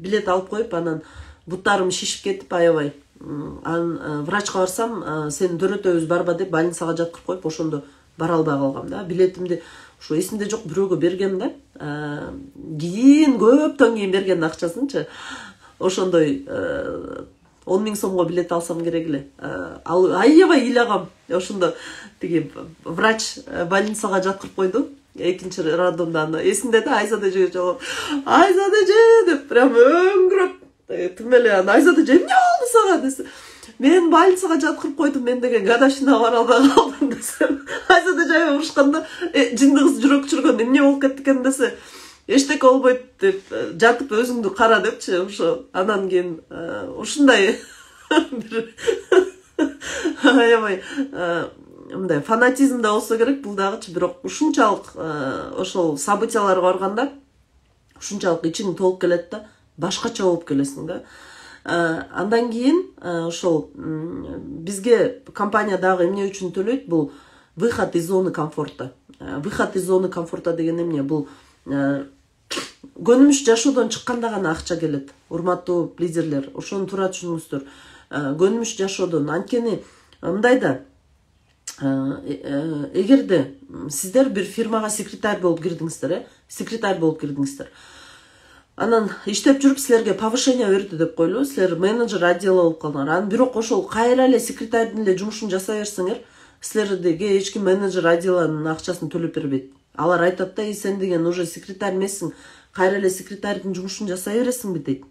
Speaker 1: билет алып коюп, анан буттарым шишип кетип аябай. Анан врачка барсам, сени дөөрөтөбүз барба деп больницага жаткырып коюп, ошондо бара албай калгам да. Билетимди ошо эсимде жок бирөөгө бергем да. Кийин көптөн кийин берген акчасынчы. Ошондой 10 000 сомго билет алсам керек эле. Аябай ыйлагам. Ошондо тиги врач больницага жаткырып койду. Экинчи роддомда эсимде да, Айзада эжеге жолуп, Айзада эже деп прям өңгүрөп, тим эле Айзада эже эмне болду сага десе. Мен больницага жаткырып койдум, мен деген годовщинага бара албай калдым десем. Айзада эже урушканда, жынды кыз жүрөк чүргөн, эмне болуп кетти экен десе. эчтеке болбойт деп жатып өзүңдү кара депчи ошо. Анан кийин ушундай бир аябай мындай фанатизм да болсо керек бул дагычы, бирок ушунчалык ошол событияларга барганда ушунчалык ичиң толуп келет да, башкача болуп келесиң да. Андан кийин ошол бизге компания дагы эмне үчүн төлөйт? Бул выход из зоны комфорта. Выход из зоны комфорта деген эмне? Бул көнүмүш жашоодон чыкканда гана акча келет. Урматтуу лидерлер, ошону туура түшүнүңүздөр. Көнүмүш жашоодон, анткени мындай да, эгерде сиздер бир фирмага секретарь болуп кирдиңиздер, секретарь болуп кирдиңиздер. Анан иштеп жүрүп силерге повышение берди деп койлу, силер менеджер отдела болуп калдыңар. Анан бирок ошол кайра эле секретардын эле жумушун жасай берсеңер, силерге эч ким менеджер отделанын акчасын төлөп бербейт. Алар айтат да, сен деген уже секретарь эмессиң, кайра эле секретардын жумушун жасай бересиңби дейт.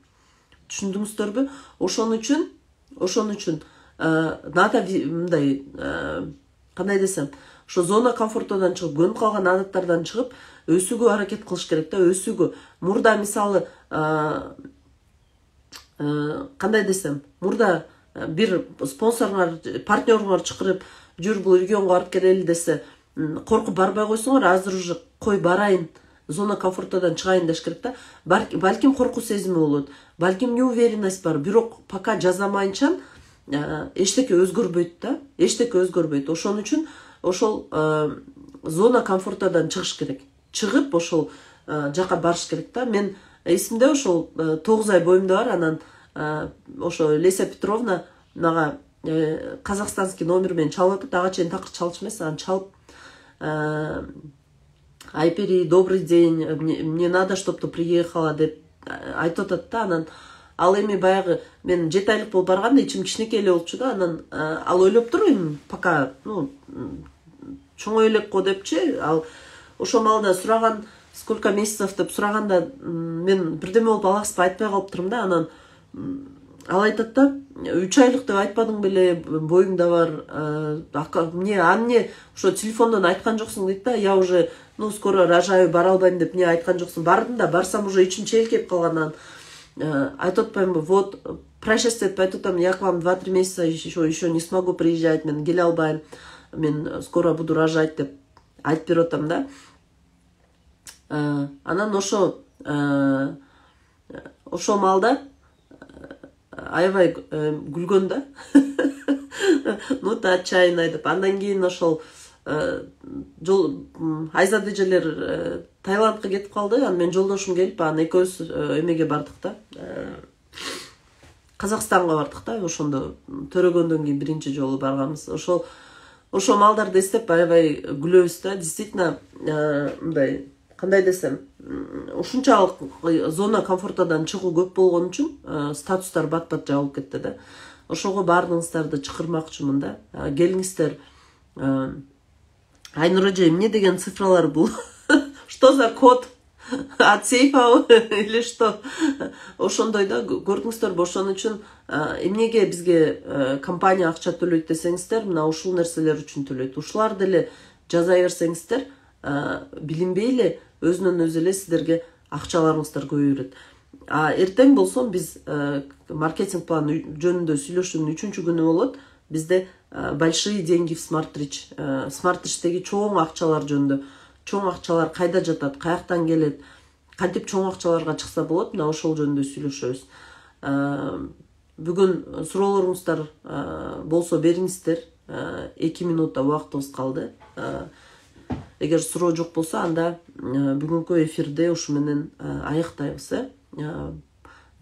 Speaker 1: Түшүндүңүздөрбү? Ошон үчүн надо мындай, кандай десем, ошо зона комфортодон чыгып, көнүп калган адаттардан чыгып, өсүүгө аракет кылыш керек да, өсүүгө. Мурда мисалы кандай десем, мурда бир спонсоруңар, партнеруңар чакырып, жүр бул регионго барып келели десе, коркуп барбай койсоңор, азыр уже кой барайын, зона комфортодон чыгайын деш керек да. Балким коркуу сезими болот, балким неуверенность бар, бирок пока жазамайынчан эчтеке өзгөрбөйт да, эчтеке өзгөрбөйт. Ошон үчүн ошол зона комфортодон чыгыш керек. Чыгып ошол жака барыш керек да. Мен эсимде ошол 9 ай боюмда бар, анан ошо Леся Петровна мага казахстанский номер менен чалып атат, ага чейин такыр чалчу эмес, анан чалып Айпери, добрый день, мне надо, чтобы ты приехала деп айтып атат да. Анан ал эми баягы мен 7 айлык болуп барганда ичим кичинекей эле болчу да. Анан ал ойлоп турбайм, пока чоңой элек го депчи. Ал ошол маалда сураган, сколько месяцев деп сураганда мен бирдеме болуп алаксып айтпай калыптырмын да. Анан ал айтат да, 3 айлык деп айтпадың беле, боюңда бар, мне ошо телефондон айткан жоксуң дейт да. Я уже скоро рожаю, бара албайм деп не айткан жоксуң? Бардым да, барсам уже ичим челкеп калгандан айтып атпаймынбы, вот причастие деп айтып атам, я к вам 2-3 месяца еще не смогу приезжать, мен келе албайм, мен скоро буду рожать деп айтып берип атам да. Анан ошо маалда аябай күлгөн да. Ну та отчаянный деп. Андан кийин ошол Айзат эжелер Таиландка кетип калды. Анан мен жолдошум келип, анан экөөбүз эмеге бардык да. Казакстанга бардык да. Ошондо төрөгөндөн кийин биринчи жолу барганбыз. Ошол маалдарды эстеп аябай күлөбүз да. Действительно, мындай, кандай десем, ушунчалык зона комфортодон чыгуу көп болгон үчүн статустар бат-бат жабылып кетти да. Ошого баардыгыңыздарды чакырмакчымын да. Келиңиздер. Айнур эже, эмне деген цифралар бул? Что за код? От сейфа или что? Ошондой да, көрдүңүздөрбү? Ошон үчүн эмнеге бизге компания акча төлөйт десеңиздер, мына ушул нерселер үчүн төлөйт. Ушулар деле жаза берсеңиздер, билинбей эле өзүнөн өзү эле сиздерге акчаларыңыздар көбөйөт. Эртең болсо биз маркетинг планы жөнүндө сүйлөшүүнүн 3-чү күнү болот. Бизде большие деньги в Smartrich. Smartrich'теги чоң акчалар жөнүндө. Чоң акчалар кайда жатат, каяктан келет, кантип чоң акчаларга чыкса болот, мына ошол жөнүндө сүйлөшөбүз. Бүгүн суроолоруңуздар болсо бериңиздер. 2 минутта убактыбыз калды. Эгер суроо жок болсо, анда бүгүнкү эфирде ушу менен аяктайбыз.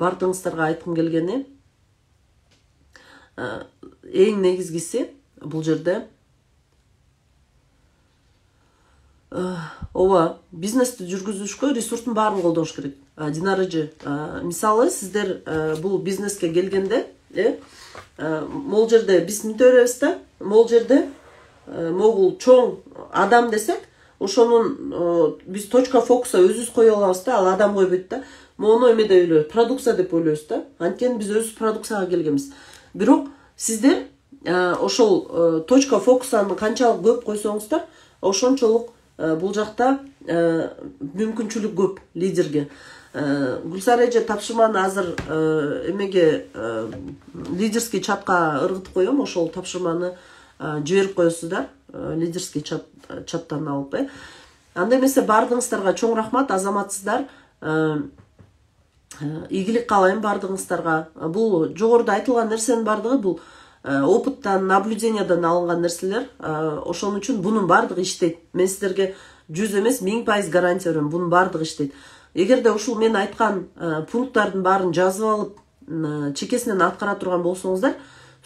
Speaker 1: Бардыгыңыздарга айткым келгени, эң негизгиси бул жерде бизнести жүргүзүшкө ресурстун баарын колдош керек. Динара эже, мисалы сиздер бул бизнеске келгенде, могул жерде биз мынтип беребиз да, могул жерде могул чоң адам десек, ошонун биз точка фокуса өзүбүз кое алабыз да, ал адам койбойт да. Мону эме деп ойлойбуз, продукция деп ойлойбуз да. Анткени биз өзүбүз продукцияга келгенбиз. Бирок сиздер ошол точка фокусаны канчалык көп койсоңуздар, ошончолук бул жакта мүмкүнчүлүк көп лидерге. Гүлсара эже тапшырманы азыр эмеге лидерский чатка ыргытып коем, ошол тапшырманы жиберип коесуздар, лидерский чаттан алып. Анда эмесе бардыгыңыздарга чоң рахмат, азаматсыздар. Ийгилик каалайм бардыгыңыздарга. Бул жогоруда айтылган нерсенин бардыгы бул опыттан, наблюдениядан алынган нерселер. Ошон үчүн бунун бардыгы иштейт. Мен сиздерге 100 эмес 1000% гарантия берем, бунун бардыгы иштейт. Эгерде ушул мен айткан пункттардын баарын жазып алып, чекесинен аткара турган болсоңуздар,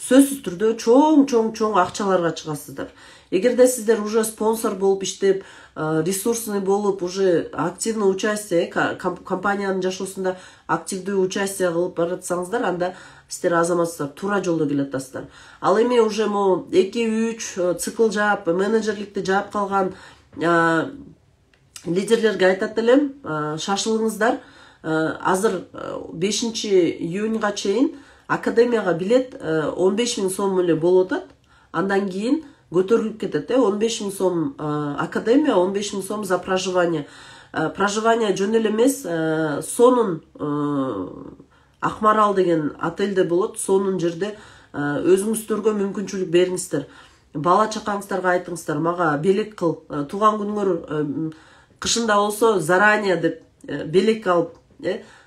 Speaker 1: сөзсүз түрдө чоң акчаларга чыгасыздар. Эгерде сиздер уже спонсор болуп иштеп, ресурсный болуп, уже активный участие, компаниянын жашоосунда активдүү участие кылып баратсаңыздар, анда сиздер азаматсыздар туура жолдо келатасыздар. Ал эми уже 2-3 цикл жаап, менеджерликти жаап калган лидерлерге айтат элем, шашылыңыздар. Азыр 5 июньга чейин академияга билет 15 000 сом эле болуп атат. Андан кийин көтөрүлүп кетет. 15 000 сом академия, 15 000 сом за проживание. Проживание жөн эле эмес, сонун Акмарал деген отельде болот. Сонун жерде өзүңүздөргө мүмкүнчүлүк бериңиздер. Бала чакаңыздарга айтыңыздар, мага белек кыл, тууган күнүңөр кышында болсо заранее деп белек алып,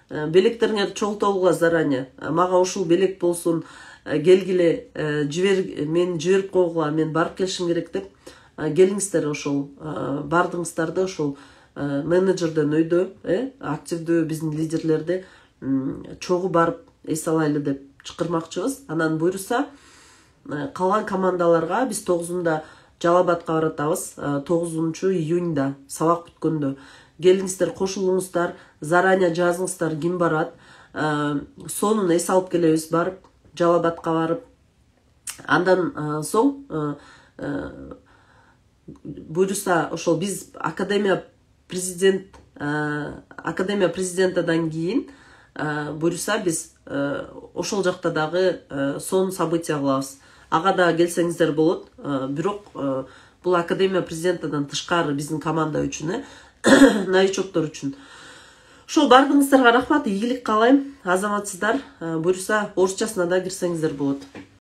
Speaker 1: белектериңерди чогултолугула заранее. Мага ушул белек болсун, келгиле, мен жиберип койгула, мен барып келишим керек деп келиңиздер. Ошол бардыңыздарды ошол менеджерден өйдө, активдүү биздин лидерлерди чогуу барып эс алайлы деп чакырмакчыбыз. Анан буйруса калган командаларга биз 9-унда Жалал Абадка баратабыз. 9 июньда сабак бүткөндө келиңиздер, кошулуңуздар, заранее жазыңыздар ким барат. Сонун эс алып келебиз, барып Жалал Абадка барып. Андан соң буйруса ошол биз академия президентадан кийин буйруса биз ошол жакта дагы сонун события кылабыз. Ага да келсеңиздер болот. Бирок бул академия президентадан тышкары биздин команда үчүн, новичоктор үчүн. Ошол бардыгыңыздарга рахмат, ийгилик каалайм, азаматсыздар. Буйруса орусчасына да кирсеңиздер болот.